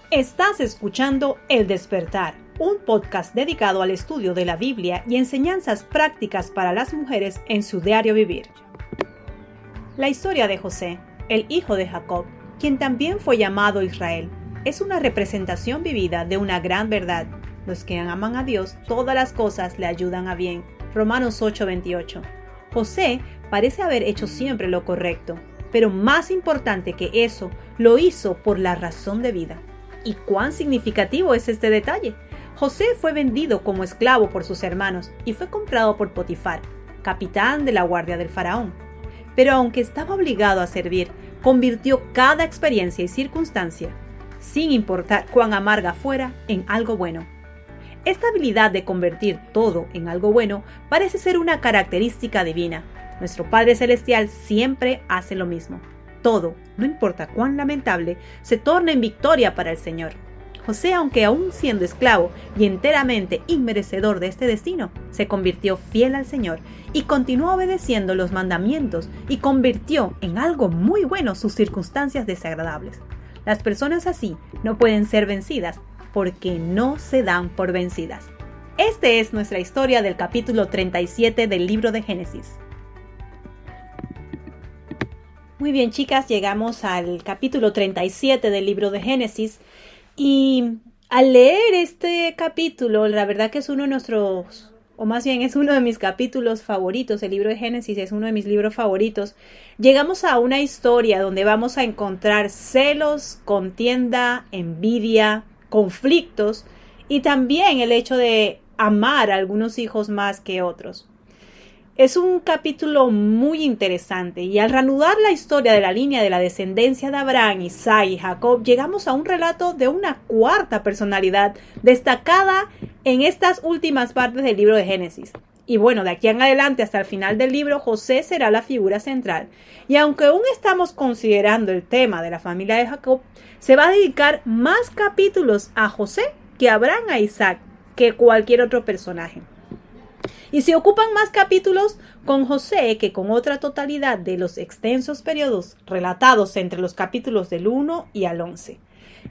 Estás escuchando El Despertar, un podcast dedicado al estudio de la Biblia y enseñanzas prácticas para las mujeres en su diario vivir. La historia de José, el hijo de Jacob, quien también fue llamado Israel, es una representación vivida de una gran verdad. Los que aman a Dios, todas las cosas le ayudan a bien. Romanos 8:28. José parece haber hecho siempre lo correcto, pero más importante que eso, lo hizo por la razón de vida. ¿Y cuán significativo es este detalle? José fue vendido como esclavo por sus hermanos y fue comprado por Potifar, capitán de la guardia del faraón. Pero aunque estaba obligado a servir, convirtió cada experiencia y circunstancia, sin importar cuán amarga fuera, en algo bueno. Esta habilidad de convertir todo en algo bueno parece ser una característica divina. Nuestro Padre Celestial siempre hace lo mismo. Todo, no importa cuán lamentable, se torna en victoria para el Señor. José, aunque aún siendo esclavo y enteramente inmerecedor de este destino, se convirtió fiel al Señor y continuó obedeciendo los mandamientos y convirtió en algo muy bueno sus circunstancias desagradables. Las personas así no pueden ser vencidas porque no se dan por vencidas. Esta es nuestra historia del capítulo 37 del libro de Génesis. Muy bien, chicas, llegamos al capítulo 37 del libro de Génesis y al leer este capítulo, la verdad que es uno de nuestros, o más bien es uno de mis capítulos favoritos. El libro de Génesis es uno de mis libros favoritos. Llegamos a una historia donde vamos a encontrar celos, contienda, envidia, conflictos y también el hecho de amar a algunos hijos más que otros. Es un capítulo muy interesante y al reanudar la historia de la línea de la descendencia de Abraham, Isaac y Jacob, llegamos a un relato de una cuarta personalidad destacada en estas últimas partes del libro de Génesis. Y bueno, de aquí en adelante hasta el final del libro, José será la figura central. Y aunque aún estamos considerando el tema de la familia de Jacob, se va a dedicar más capítulos a José que a Abraham, a Isaac, que cualquier otro personaje. Y se ocupan más capítulos con José que con otra totalidad de los extensos periodos relatados entre los capítulos del 1 y al 11.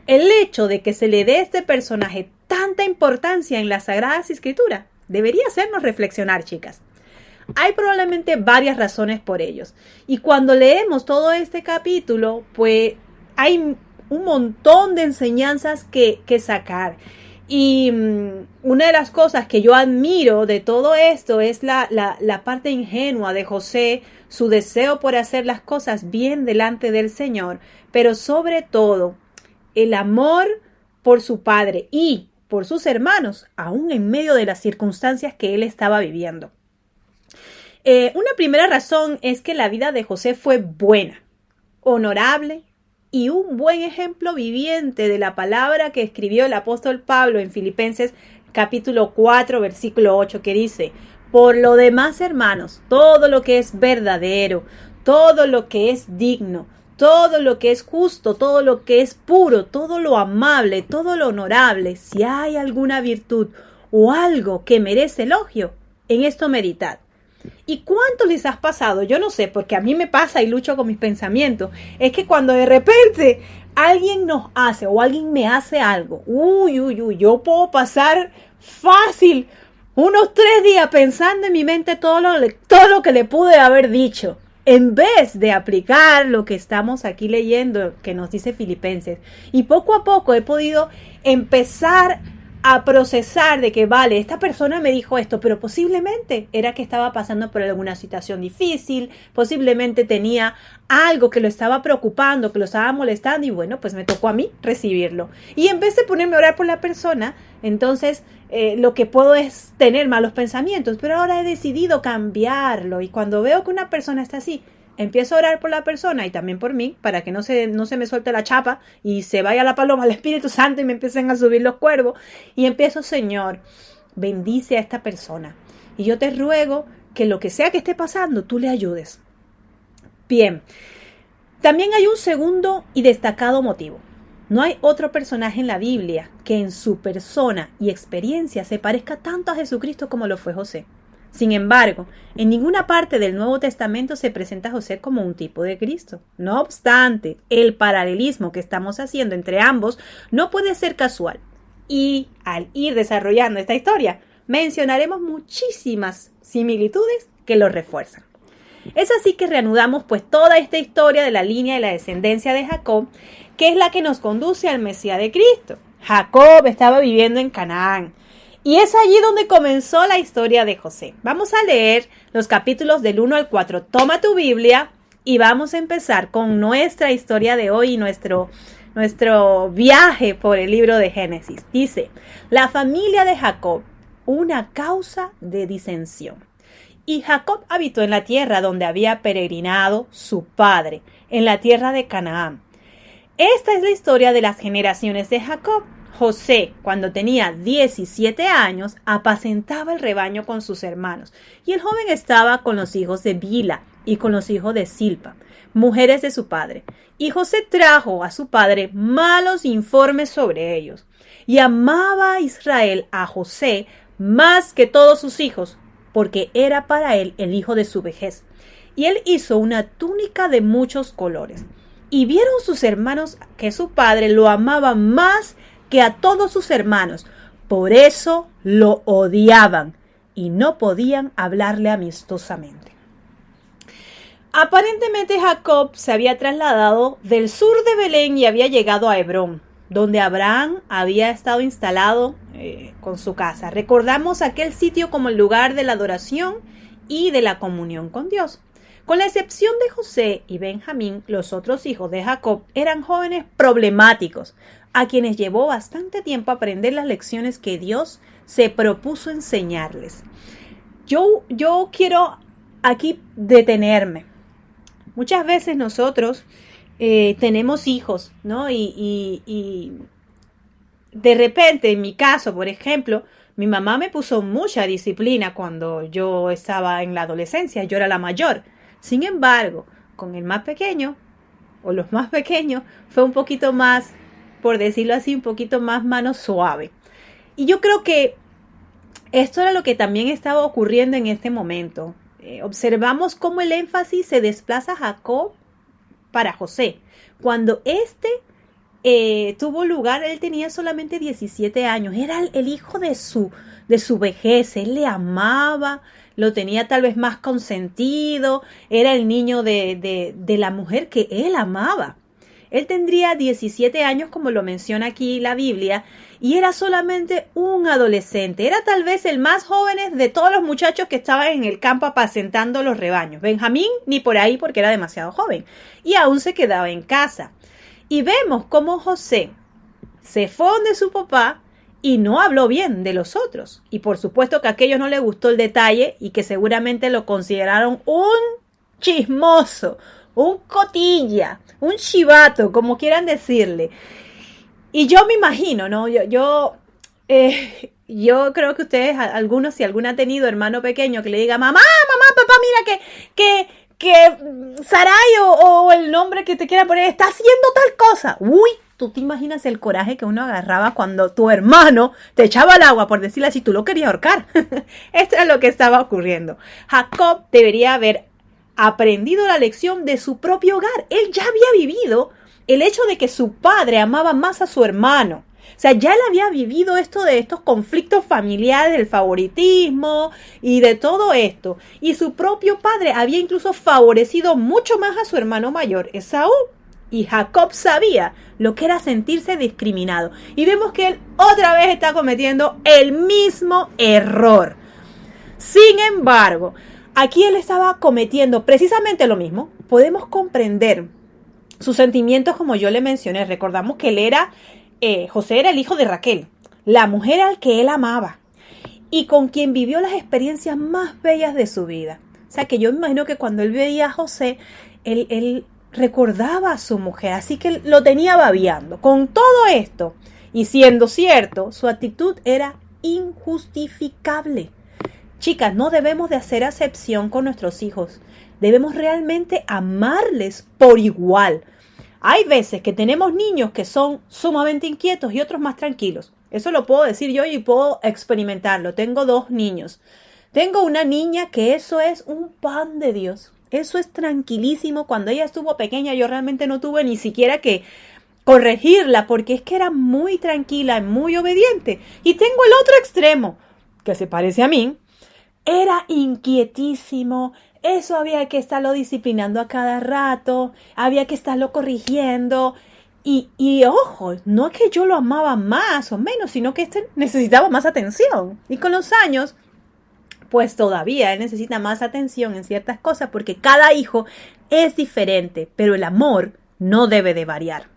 El hecho de que se le dé a este personaje tanta importancia en las Sagradas Escrituras debería hacernos reflexionar, chicas. Hay probablemente varias razones por ellos. Y cuando leemos todo este capítulo, pues hay un montón de enseñanzas que sacar. Y una de las cosas que yo admiro de todo esto es la parte ingenua de José, su deseo por hacer las cosas bien delante del Señor, pero sobre todo el amor por su padre y por sus hermanos, aún en medio de las circunstancias que él estaba viviendo. Una primera razón es que la vida de José fue buena, honorable, y un buen ejemplo viviente de la palabra que escribió el apóstol Pablo en Filipenses capítulo 4 versículo 8, que dice: por lo demás, hermanos, todo lo que es verdadero, todo lo que es digno, todo lo que es justo, todo lo que es puro, todo lo amable, todo lo honorable, si hay alguna virtud o algo que merece elogio, en esto meditad. ¿Y cuánto les has pasado? Yo no sé, porque a mí me pasa y lucho con mis pensamientos. Es que cuando de repente alguien nos hace o alguien me hace algo, yo puedo pasar fácil unos 3 días pensando en mi mente todo lo que le pude haber dicho, en vez de aplicar lo que estamos aquí leyendo, que nos dice Filipenses. Y poco a poco he podido empezar a procesar de que vale, esta persona me dijo esto, pero posiblemente era que estaba pasando por alguna situación difícil, posiblemente tenía algo que lo estaba preocupando, que lo estaba molestando y bueno, pues me tocó a mí recibirlo. Y en vez de ponerme a orar por la persona, entonces lo que puedo es tener malos pensamientos, pero ahora he decidido cambiarlo y cuando veo que una persona está así, empiezo a orar por la persona y también por mí, para que no se me suelte la chapa y se vaya la paloma al Espíritu Santo y me empiecen a subir los cuervos. Y empiezo: Señor, bendice a esta persona. Y yo te ruego que lo que sea que esté pasando, tú le ayudes. Bien, también hay un segundo y destacado motivo. No hay otro personaje en la Biblia que en su persona y experiencia se parezca tanto a Jesucristo como lo fue José. Sin embargo, en ninguna parte del Nuevo Testamento se presenta a José como un tipo de Cristo. No obstante, el paralelismo que estamos haciendo entre ambos no puede ser casual. Y al ir desarrollando esta historia, mencionaremos muchísimas similitudes que lo refuerzan. Es así que reanudamos pues toda esta historia de la línea y la descendencia de Jacob, que es la que nos conduce al Mesías de Cristo. Jacob estaba viviendo en Canaán. Y es allí donde comenzó la historia de José. Vamos a leer los capítulos del 1 al 4. Toma tu Biblia y vamos a empezar con nuestra historia de hoy y nuestro viaje por el libro de Génesis. Dice, la familia de Jacob, una causa de disensión. Y Jacob habitó en la tierra donde había peregrinado su padre, en la tierra de Canaán. Esta es la historia de las generaciones de Jacob. José, cuando tenía 17 años, apacentaba el rebaño con sus hermanos, y el joven estaba con los hijos de Bila y con los hijos de Silpa, mujeres de su padre. Y José trajo a su padre malos informes sobre ellos, y amaba a Israel a José más que todos sus hijos, porque era para él el hijo de su vejez. Y él hizo una túnica de muchos colores. Y vieron sus hermanos que su padre lo amaba más que a todos sus hermanos. Por eso lo odiaban y no podían hablarle amistosamente. Aparentemente Jacob se había trasladado del sur de Belén y había llegado a Hebrón, donde Abraham había estado instalado con su casa. Recordamos aquel sitio como el lugar de la adoración y de la comunión con Dios. Con la excepción de José y Benjamín, los otros hijos de Jacob eran jóvenes problemáticos, a quienes llevó bastante tiempo aprender las lecciones que Dios se propuso enseñarles. Yo quiero aquí detenerme. Muchas veces nosotros tenemos hijos, ¿no? Y de repente, en mi caso, por ejemplo, mi mamá me puso mucha disciplina cuando yo estaba en la adolescencia. Yo era la mayor. Sin embargo, con el más pequeño, o los más pequeños, fue un poquito más, por decirlo así, un poquito más mano suave. Y yo creo que esto era lo que también estaba ocurriendo en este momento. Observamos cómo el énfasis se desplaza a Jacob para José. Cuando tuvo lugar, él tenía solamente 17 años. Era el hijo de su vejez. Él le amaba, lo tenía tal vez más consentido. Era el niño de la mujer que él amaba. Él tendría 17 años, como lo menciona aquí la Biblia, y era solamente un adolescente. Era tal vez el más joven de todos los muchachos que estaban en el campo apacentando los rebaños. Benjamín ni por ahí porque era demasiado joven y aún se quedaba en casa. Y vemos cómo José se fue donde su papá y no habló bien de los otros. Y por supuesto que a aquellos no les gustó el detalle y que seguramente lo consideraron un chismoso, un cotilla, un chivato, como quieran decirle. Y yo me imagino, ¿no? Yo creo que ustedes, algunos, si alguno ha tenido hermano pequeño que le diga, mamá, papá, mira que Sarai o el nombre que te quiera poner está haciendo tal cosa. Uy, tú te imaginas el coraje que uno agarraba cuando tu hermano te echaba al agua, por decirlo así, tú lo querías ahorcar. Esto es lo que estaba ocurriendo. Jacob debería haber aprendido la lección de su propio hogar. Él ya había vivido el hecho de que su padre amaba más a su hermano. O sea, ya él había vivido esto de estos conflictos familiares, del favoritismo y de todo esto. Y su propio padre había incluso favorecido mucho más a su hermano mayor, Esaú. Y Jacob sabía lo que era sentirse discriminado. Y vemos que él otra vez está cometiendo el mismo error. Sin embargo, aquí él estaba cometiendo precisamente lo mismo. Podemos comprender sus sentimientos como yo le mencioné. Recordamos que José era el hijo de Raquel, la mujer al que él amaba y con quien vivió las experiencias más bellas de su vida. O sea que yo me imagino que cuando él veía a José, él recordaba a su mujer, así que lo tenía babeando. Con todo esto, y siendo cierto, su actitud era injustificable. Chicas, no debemos de hacer acepción con nuestros hijos. Debemos realmente amarles por igual. Hay veces que tenemos niños que son sumamente inquietos y otros más tranquilos. Eso lo puedo decir yo y puedo experimentarlo. Tengo 2 niños. Tengo una niña que eso es un pan de Dios. Eso es tranquilísimo. Cuando ella estuvo pequeña, yo realmente no tuve ni siquiera que corregirla, porque es que era muy tranquila, muy obediente. Y tengo el otro extremo, que se parece a mí. Era inquietísimo. Eso había que estarlo disciplinando a cada rato. Había que estarlo corrigiendo. Y ojo, no es que yo lo amaba más o menos, sino que necesitaba más atención. Y con los años, pues todavía él necesita más atención en ciertas cosas, porque cada hijo es diferente, pero el amor no debe de variar.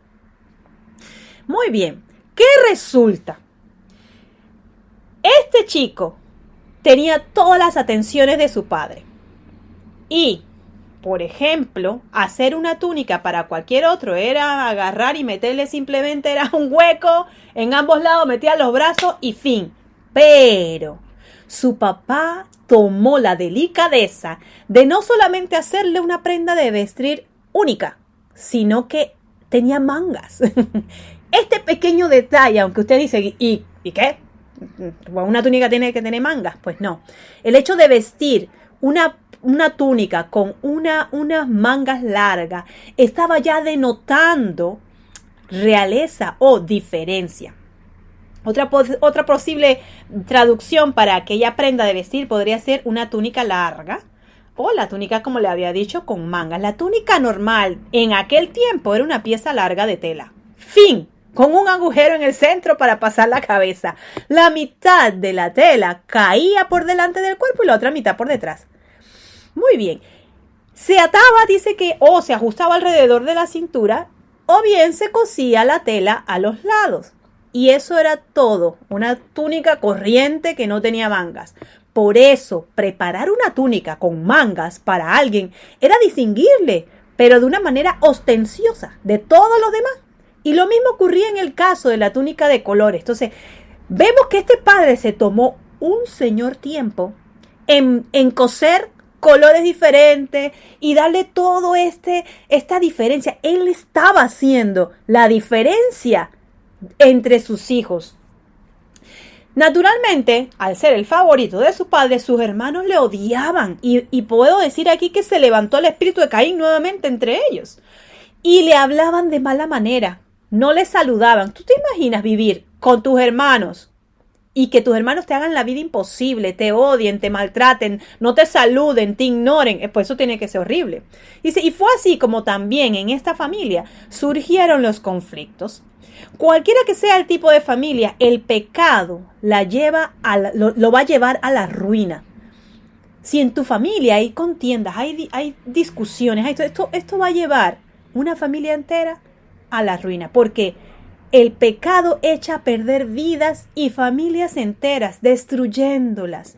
Muy bien, ¿qué resulta? Este chico tenía todas las atenciones de su padre. Y, por ejemplo, hacer una túnica para cualquier otro era agarrar y meterle simplemente era un hueco en ambos lados, metía los brazos y fin. Pero su papá tomó la delicadeza de no solamente hacerle una prenda de vestir única, sino que tenía mangas. Este pequeño detalle, aunque usted dice, ¿y qué? ¿Una túnica tiene que tener mangas? Pues no. El hecho de vestir una túnica con unas mangas largas estaba ya denotando realeza o diferencia. Otra posible traducción para aquella prenda de vestir podría ser una túnica larga o la túnica, como le había dicho, con mangas. La túnica normal en aquel tiempo era una pieza larga de tela. Fin. Con un agujero en el centro para pasar la cabeza. La mitad de la tela caía por delante del cuerpo y la otra mitad por detrás. Muy bien. Se ataba, dice que, o se ajustaba alrededor de la cintura, o bien se cosía la tela a los lados. Y eso era todo. Una túnica corriente que no tenía mangas. Por eso, preparar una túnica con mangas para alguien era distinguirle, pero de una manera ostenciosa de todos los demás. Y lo mismo ocurría en el caso de la túnica de colores. Entonces, vemos que este padre se tomó un señor tiempo en coser colores diferentes y darle todo esta diferencia. Él estaba haciendo la diferencia entre sus hijos. Naturalmente, al ser el favorito de su padre, sus hermanos le odiaban. Y puedo decir aquí que se levantó el espíritu de Caín nuevamente entre ellos. Y le hablaban de mala manera. No le saludaban. ¿Tú te imaginas vivir con tus hermanos y que tus hermanos te hagan la vida imposible, te odien, te maltraten, no te saluden, te ignoren? Pues eso tiene que ser horrible. Dice, y fue así como también en esta familia surgieron los conflictos. Cualquiera que sea el tipo de familia, el pecado lo va a llevar a la ruina. Si en tu familia hay contiendas, hay discusiones, esto va a llevar una familia entera a la ruina, porque el pecado echa a perder vidas y familias enteras, destruyéndolas.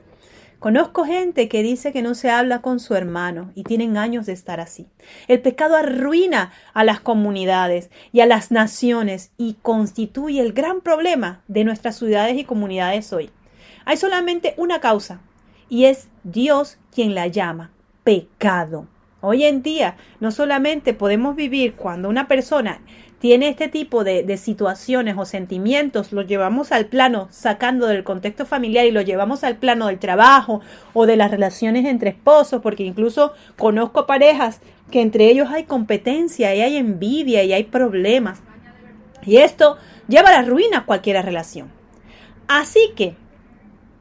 Conozco gente que dice que no se habla con su hermano y tienen años de estar así. El pecado arruina a las comunidades y a las naciones y constituye el gran problema de nuestras ciudades y comunidades hoy. Hay solamente una causa y es Dios quien la llama pecado. Hoy en día no solamente podemos vivir cuando una persona tiene este tipo de situaciones o sentimientos, los llevamos al plano sacando del contexto familiar y lo llevamos al plano del trabajo o de las relaciones entre esposos, porque incluso conozco parejas que entre ellos hay competencia y hay envidia y hay problemas. Y esto lleva a la ruina cualquier relación. Así que,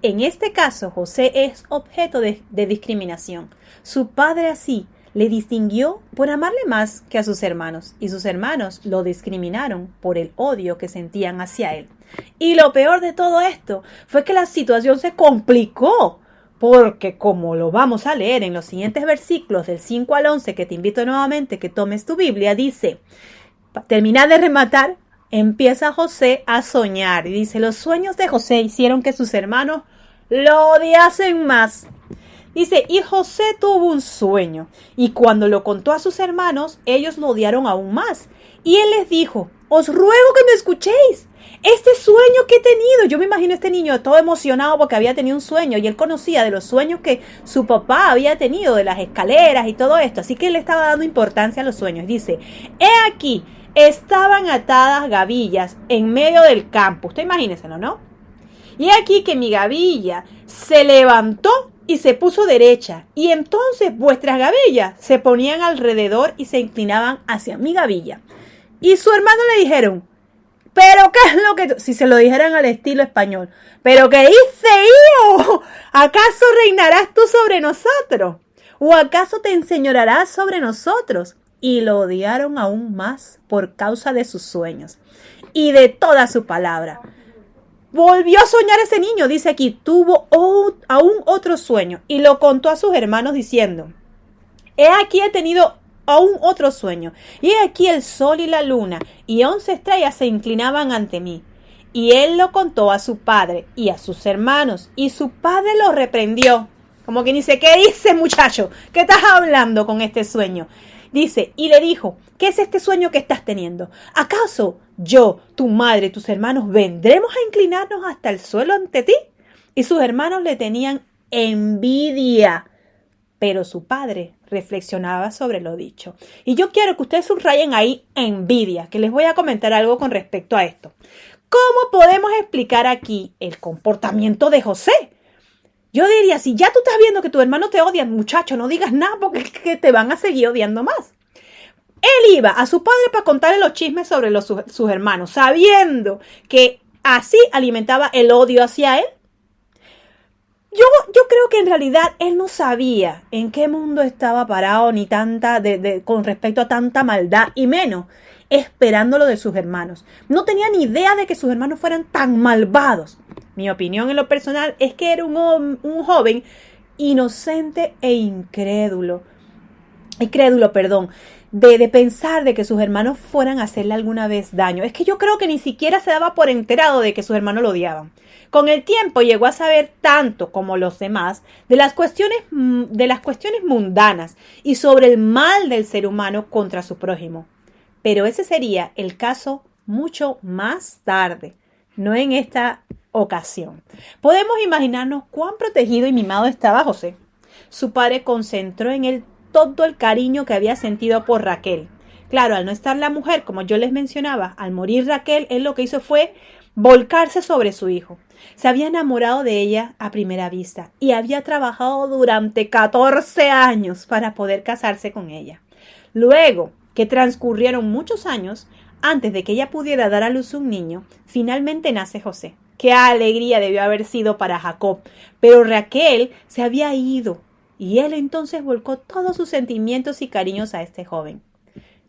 en este caso, José es objeto de discriminación. Su padre así le distinguió por amarle más que a sus hermanos, y sus hermanos lo discriminaron por el odio que sentían hacia él. Y lo peor de todo esto fue que la situación se complicó, porque como lo vamos a leer en los siguientes versículos del 5 al 11, que te invito nuevamente que tomes tu Biblia, dice, termina de rematar, empieza José a soñar, y dice, los sueños de José hicieron que sus hermanos lo odiasen más. Dice, y José tuvo un sueño, y cuando lo contó a sus hermanos, ellos lo odiaron aún más. Y él les dijo, os ruego que me escuchéis, este sueño que he tenido. Yo me imagino a este niño todo emocionado porque había tenido un sueño, y él conocía de los sueños que su papá había tenido, de las escaleras y todo esto, así que él le estaba dando importancia a los sueños. Dice, he aquí, estaban atadas gavillas en medio del campo. Usted imagínenselo, ¿no? Y he aquí que mi gavilla se levantó y se puso derecha, y entonces vuestras gavillas se ponían alrededor y se inclinaban hacia mi gavilla. Y su hermano le dijeron, ¿pero qué es lo que si se lo dijeran al estilo español? ¿Pero qué dice, hijo? ¿Acaso reinarás tú sobre nosotros? ¿O acaso te enseñorearás sobre nosotros? Y lo odiaron aún más por causa de sus sueños y de toda su palabra. Volvió a soñar ese niño, dice aquí, tuvo aún otro sueño y lo contó a sus hermanos diciendo, he aquí he tenido aún otro sueño, y he aquí el sol y la luna y 11 estrellas se inclinaban ante mí. Y él lo contó a su padre y a sus hermanos, y su padre lo reprendió. Como que dice, ¿qué dices, muchacho? ¿Qué estás hablando con este sueño? Dice, y le dijo, ¿qué es este sueño que estás teniendo? ¿Acaso yo, tu madre, tus hermanos, vendremos a inclinarnos hasta el suelo ante ti? Y sus hermanos le tenían envidia. Pero su padre reflexionaba sobre lo dicho. Y yo quiero que ustedes subrayen ahí envidia, que les voy a comentar algo con respecto a esto. ¿Cómo podemos explicar aquí el comportamiento de José? Yo diría, si ya tú estás viendo que tu hermano te odia, muchacho, no digas nada porque es que te van a seguir odiando más. Él iba a su padre para contarle los chismes sobre sus hermanos, sabiendo que así alimentaba el odio hacia él. Yo creo que en realidad él no sabía en qué mundo estaba parado ni con respecto a tanta maldad y menos esperándolo de sus hermanos. No tenía ni idea de que sus hermanos fueran tan malvados. Mi opinión en lo personal es que era un joven inocente e incrédulo, de pensar de que sus hermanos fueran a hacerle alguna vez daño. Es que yo creo que ni siquiera se daba por enterado de que sus hermanos lo odiaban. Con el tiempo llegó a saber tanto como los demás de las cuestiones mundanas y sobre el mal del ser humano contra su prójimo. Pero ese sería el caso mucho más tarde, no en esta ocasión. Podemos imaginarnos cuán protegido y mimado estaba José. Su padre concentró en él todo el cariño que había sentido por Raquel. Claro, al no estar la mujer, como yo les mencionaba, al morir Raquel, él lo que hizo fue volcarse sobre su hijo. Se había enamorado de ella a primera vista y había trabajado durante 14 años para poder casarse con ella. Luego que transcurrieron muchos años, antes de que ella pudiera dar a luz un niño, finalmente nace José. ¡Qué alegría debió haber sido para Jacob! Pero Raquel se había ido y él entonces volcó todos sus sentimientos y cariños a este joven.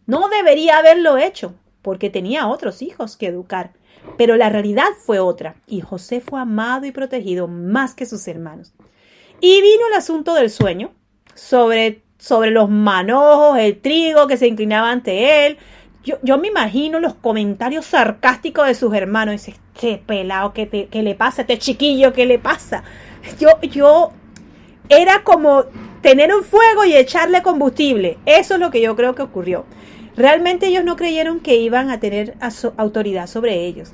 No debería haberlo hecho, porque tenía otros hijos que educar. Pero la realidad fue otra, y José fue amado y protegido más que sus hermanos. Y vino el asunto del sueño, sobre los manojos, el trigo que se inclinaba ante él. Yo me imagino los comentarios sarcásticos de sus hermanos. Dice, este pelado, ¿qué le pasa? Este chiquillo, ¿qué le pasa? Yo era como tener un fuego y echarle combustible. Eso es lo que yo creo que ocurrió. Realmente ellos no creyeron que iban a tener autoridad sobre ellos.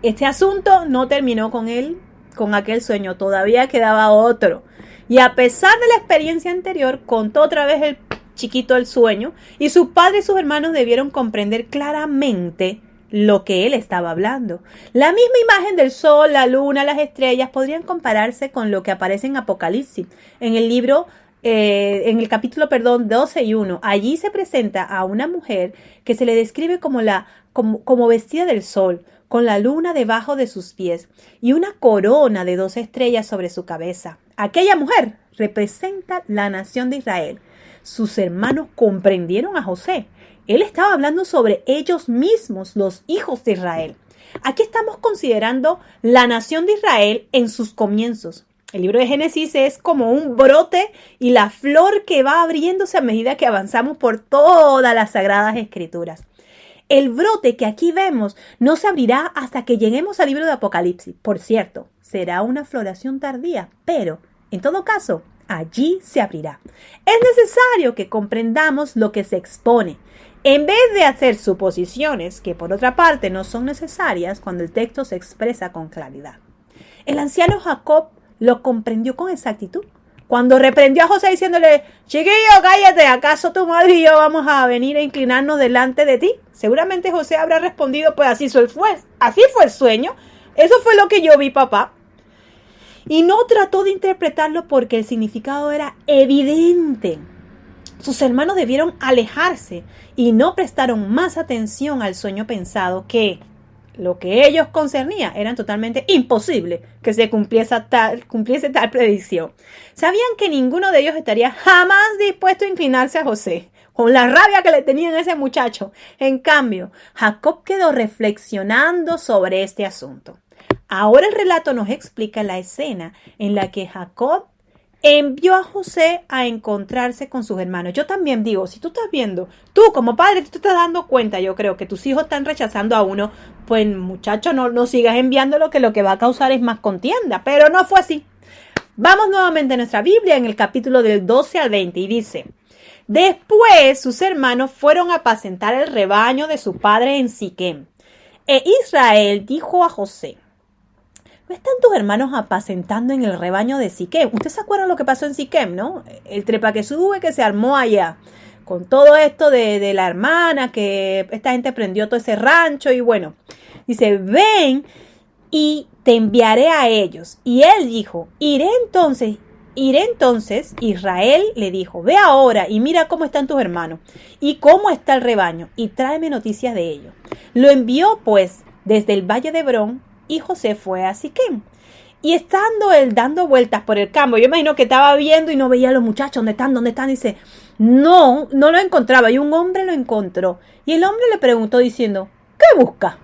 Este asunto no terminó con aquel sueño, todavía quedaba otro. Y a pesar de la experiencia anterior, contó otra vez el chiquito el sueño, y su padre y sus hermanos debieron comprender claramente lo que él estaba hablando. La misma imagen del sol, la luna, las estrellas podrían compararse con lo que aparece en Apocalipsis, en el libro en el capítulo 12 y 1, allí se presenta a una mujer que se le describe como vestida del sol, con la luna debajo de sus pies y una corona de 12 estrellas sobre su cabeza. Aquella mujer representa la nación de Israel. Sus hermanos comprendieron a José. Él estaba hablando sobre ellos mismos, los hijos de Israel. Aquí estamos considerando la nación de Israel en sus comienzos. El libro de Génesis es como un brote y la flor que va abriéndose a medida que avanzamos por todas las sagradas escrituras. El brote que aquí vemos no se abrirá hasta que lleguemos al libro de Apocalipsis. Por cierto, será una floración tardía, pero en todo caso, allí se abrirá. Es necesario que comprendamos lo que se expone, en vez de hacer suposiciones que por otra parte no son necesarias cuando el texto se expresa con claridad. El anciano Jacob lo comprendió con exactitud cuando reprendió a José diciéndole, chiquillo, cállate, ¿acaso tu madre y yo vamos a venir a inclinarnos delante de ti? Seguramente José habrá respondido, pues así fue el sueño, eso fue lo que yo vi, papá. y no trató de interpretarlo porque el significado era evidente. Sus hermanos debieron alejarse y no prestaron más atención al sueño pensado que lo que ellos concernía era totalmente imposible que se cumpliese tal predicción. Sabían que ninguno de ellos estaría jamás dispuesto a inclinarse a José, con la rabia que le tenían a ese muchacho. En cambio, Jacob quedó reflexionando sobre este asunto. Ahora el relato nos explica la escena en la que Jacob envió a José a encontrarse con sus hermanos. Yo también digo, si tú estás viendo, tú como padre, tú te estás dando cuenta, yo creo que tus hijos están rechazando a uno, pues muchacho, no sigas enviándolo, que lo que va a causar es más contienda. Pero no fue así. Vamos nuevamente a nuestra Biblia en el capítulo del 12 al 20 y dice: Después sus hermanos fueron a apacentar el rebaño de su padre en Siquem. E Israel dijo a José: ¿No están tus hermanos apacentando en el rebaño de Siquem? ¿Usted se acuerda lo que pasó en Siquem, no? El trepa que sube que se armó allá. Con todo esto de la hermana, que esta gente prendió todo ese rancho y bueno. Dice, ven y te enviaré a ellos. Y él dijo, iré entonces. Israel le dijo, ve ahora y mira cómo están tus hermanos y cómo está el rebaño y tráeme noticias de ellos. Lo envió pues desde el valle de Hebrón y José fue a Siquem. Y estando él dando vueltas por el campo, yo imagino que estaba viendo y no veía a los muchachos, ¿dónde están? Dice, no lo encontraba y un hombre lo encontró. Y el hombre le preguntó diciendo, ¿qué busca?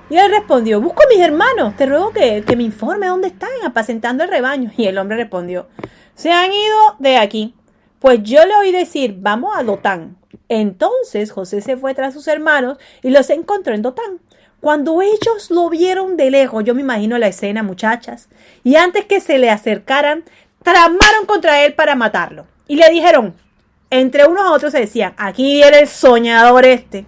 Y él respondió, busco a mis hermanos, te ruego que me informe dónde están apacentando el rebaño. Y el hombre respondió, se han ido de aquí, pues yo le oí decir, vamos a Dotán. Entonces José se fue tras sus hermanos y los encontró en Dotán. Cuando ellos lo vieron de lejos, yo me imagino la escena, muchachas, y antes que se le acercaran, tramaron contra él para matarlo. Y le dijeron, entre unos a otros se decían, aquí viene el soñador este.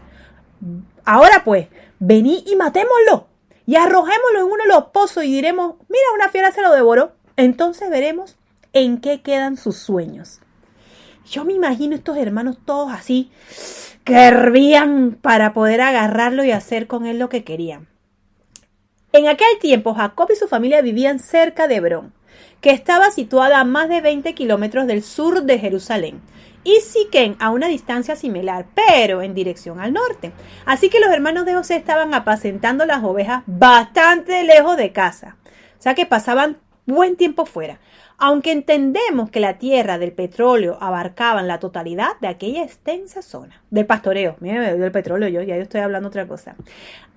Ahora pues, vení y matémoslo, y arrojémoslo en uno de los pozos y diremos, mira, una fiera se lo devoró. Entonces veremos en qué quedan sus sueños. Yo me imagino estos hermanos todos así, que hervían para poder agarrarlo y hacer con él lo que querían. En aquel tiempo, Jacob y su familia vivían cerca de Hebrón, que estaba situada a más de 20 kilómetros del sur de Jerusalén, y Siquem a una distancia similar, pero en dirección al norte. Así que los hermanos de José estaban apacentando las ovejas bastante lejos de casa, o sea que pasaban buen tiempo fuera. Aunque entendemos que la tierra del petróleo abarcaban la totalidad de aquella extensa zona del pastoreo, miren, del petróleo yo estoy hablando otra cosa.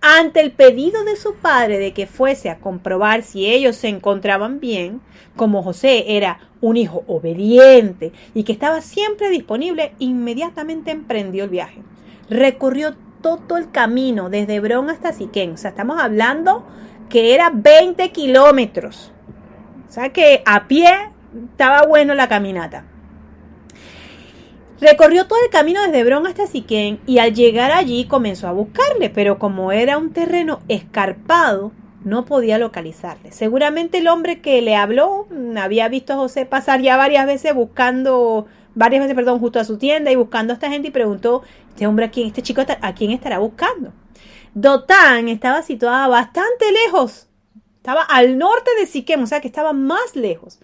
Ante el pedido de su padre de que fuese a comprobar si ellos se encontraban bien, como José era un hijo obediente y que estaba siempre disponible, inmediatamente emprendió el viaje. Recorrió todo el camino desde Hebrón hasta Siquem, o sea, estamos hablando que era 20 kilómetros. O sea que a pie estaba bueno la caminata. Recorrió todo el camino desde Hebrón hasta Siquem y al llegar allí comenzó a buscarle, pero como era un terreno escarpado, no podía localizarle. Seguramente el hombre que le habló había visto a José pasar ya varias veces justo a su tienda y buscando a esta gente y preguntó, este chico, ¿a quién estará buscando? Dotán estaba situada bastante lejos. Estaba al norte de Siquem, o sea que estaba más lejos.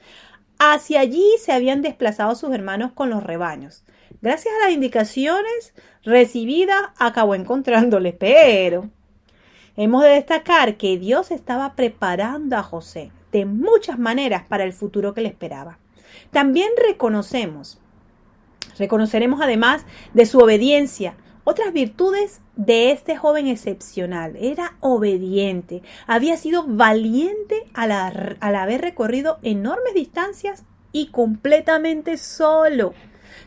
Hacia allí se habían desplazado sus hermanos con los rebaños. Gracias a las indicaciones recibidas, acabó encontrándoles, pero hemos de destacar que Dios estaba preparando a José de muchas maneras para el futuro que le esperaba. También reconoceremos además de su obediencia, otras virtudes de este joven excepcional. Era obediente, había sido valiente al haber recorrido enormes distancias y completamente solo.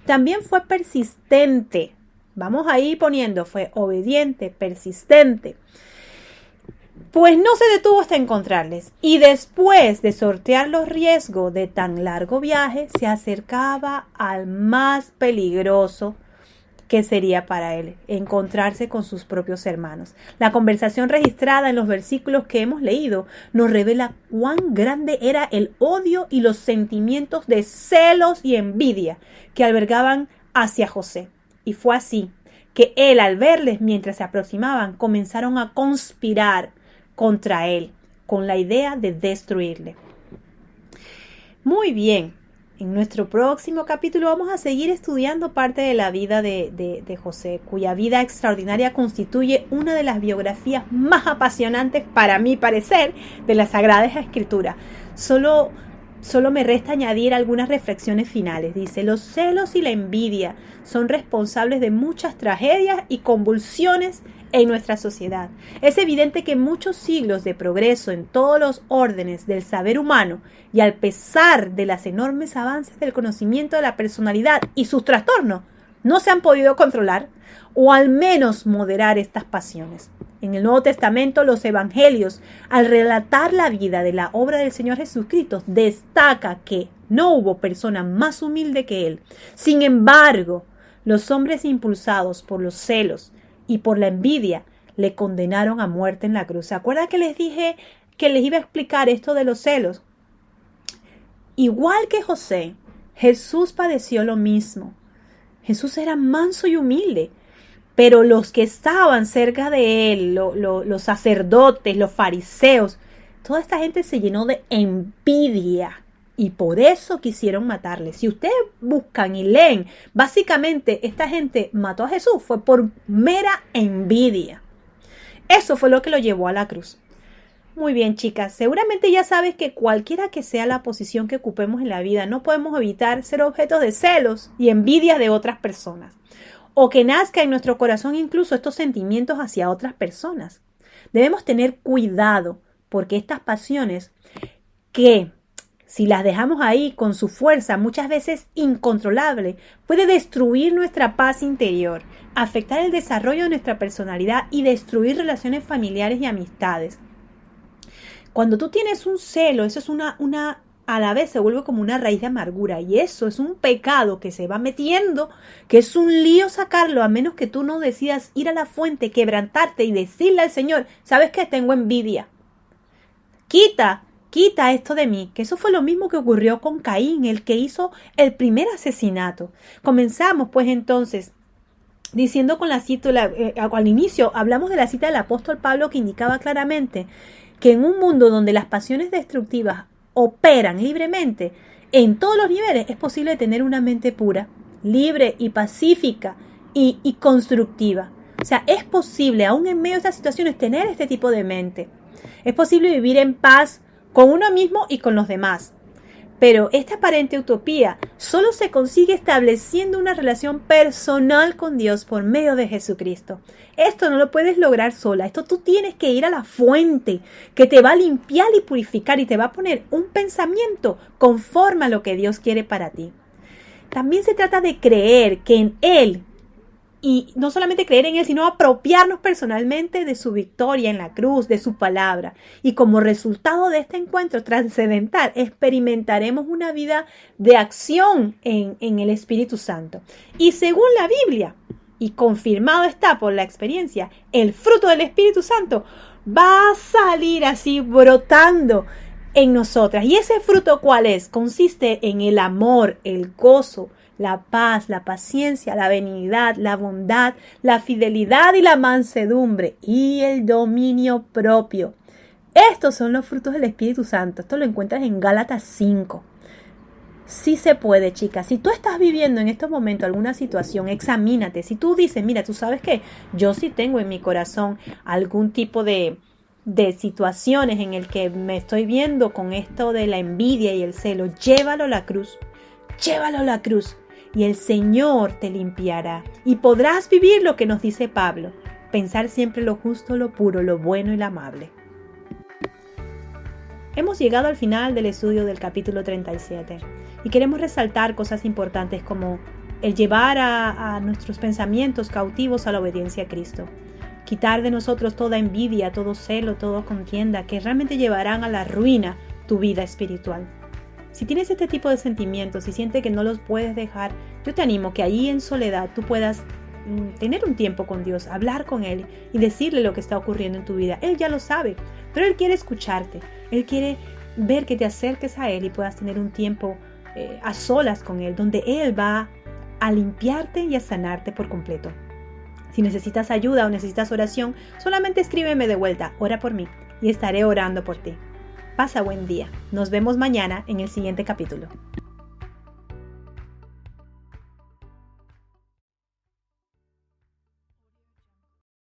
También fue persistente. Vamos ahí poniendo, fue obediente, persistente. Pues no se detuvo hasta encontrarles. Y después de sortear los riesgos de tan largo viaje, se acercaba al más peligroso que sería para él, encontrarse con sus propios hermanos. La conversación registrada en los versículos que hemos leído nos revela cuán grande era el odio y los sentimientos de celos y envidia que albergaban hacia José. Y fue así que él, al verles mientras se aproximaban, comenzaron a conspirar contra él, con la idea de destruirle. Muy bien, en nuestro próximo capítulo vamos a seguir estudiando parte de la vida de José, cuya vida extraordinaria constituye una de las biografías más apasionantes, para mi parecer, de la Sagrada Escritura. Solo me resta añadir algunas reflexiones finales. Dice: los celos y la envidia son responsables de muchas tragedias y convulsiones en nuestra sociedad. Es evidente que muchos siglos de progreso en todos los órdenes del saber humano, y al pesar de los enormes avances del conocimiento de la personalidad y sus trastornos, no se han podido controlar o al menos moderar estas pasiones. En el Nuevo Testamento, los evangelios, al relatar la vida de la obra del Señor Jesucristo, destaca que no hubo persona más humilde que Él. Sin embargo, los hombres impulsados por los celos y por la envidia le condenaron a muerte en la cruz. ¿Se acuerdan que les dije que les iba a explicar esto de los celos? Igual que José, Jesús padeció lo mismo. Jesús era manso y humilde, pero los que estaban cerca de él, los sacerdotes, los fariseos, toda esta gente se llenó de envidia y por eso quisieron matarle. Si ustedes buscan y leen, básicamente esta gente mató a Jesús fue por mera envidia. Eso fue lo que lo llevó a la cruz. Muy bien, chicas, seguramente ya sabes que cualquiera que sea la posición que ocupemos en la vida, no podemos evitar ser objeto de celos y envidia de otras personas, o que nazca en nuestro corazón incluso estos sentimientos hacia otras personas. Debemos tener cuidado, porque estas pasiones, que si las dejamos ahí con su fuerza muchas veces incontrolable, puede destruir nuestra paz interior, afectar el desarrollo de nuestra personalidad y destruir relaciones familiares y amistades. Cuando tú tienes un celo, eso es a la vez se vuelve como una raíz de amargura, y eso es un pecado que se va metiendo, que es un lío sacarlo, a menos que tú no decidas ir a la fuente, quebrantarte y decirle al Señor: ¿sabes qué? Tengo envidia. Quita esto de mí, que eso fue lo mismo que ocurrió con Caín, el que hizo el primer asesinato. Comenzamos pues entonces diciendo con la cita, al inicio hablamos de la cita del apóstol Pablo, que indicaba claramente que en un mundo donde las pasiones destructivas operan libremente en todos los niveles, es posible tener una mente pura, libre y pacífica y constructiva. O sea, es posible, aún en medio de estas situaciones, tener este tipo de mente. Es posible vivir en paz con uno mismo y con los demás. Pero esta aparente utopía solo se consigue estableciendo una relación personal con Dios por medio de Jesucristo. Esto no lo puedes lograr sola. Esto tú tienes que ir a la fuente que te va a limpiar y purificar y te va a poner un pensamiento conforme a lo que Dios quiere para ti. También se trata de creer que en Él, y no solamente creer en Él, sino apropiarnos personalmente de su victoria en la cruz, de su palabra. Y como resultado de este encuentro trascendental, experimentaremos una vida de acción en el Espíritu Santo. Y según la Biblia, y confirmado está por la experiencia, el fruto del Espíritu Santo va a salir así brotando en nosotras. ¿Y ese fruto cuál es? Consiste en el amor, el gozo, la paz, la paciencia, la benignidad, la bondad, la fidelidad y la mansedumbre y el dominio propio. Estos son los frutos del Espíritu Santo. Esto lo encuentras en Gálatas 5. Sí se puede, chicas. Si tú estás viviendo en estos momentos alguna situación, examínate. Si tú dices: mira, tú sabes que yo sí tengo en mi corazón algún tipo de situaciones en el que me estoy viendo con esto de la envidia y el celo, llévalo a la cruz. Llévalo a la cruz. Y el Señor te limpiará. Y podrás vivir lo que nos dice Pablo: pensar siempre lo justo, lo puro, lo bueno y lo amable. Hemos llegado al final del estudio del capítulo 37 y queremos resaltar cosas importantes como el llevar a nuestros pensamientos cautivos a la obediencia a Cristo. Quitar de nosotros toda envidia, todo celo, toda contienda que realmente llevarán a la ruina tu vida espiritual. Si tienes este tipo de sentimientos y sientes que no los puedes dejar, yo te animo que ahí en soledad tú puedas tener un tiempo con Dios, hablar con Él y decirle lo que está ocurriendo en tu vida. Él ya lo sabe, pero Él quiere escucharte. Él quiere ver que te acerques a Él y puedas tener un tiempo a solas con Él, donde Él va a limpiarte y a sanarte por completo. Si necesitas ayuda o necesitas oración, solamente escríbeme de vuelta: ora por mí, y estaré orando por ti. Pasa buen día. Nos vemos mañana en el siguiente capítulo.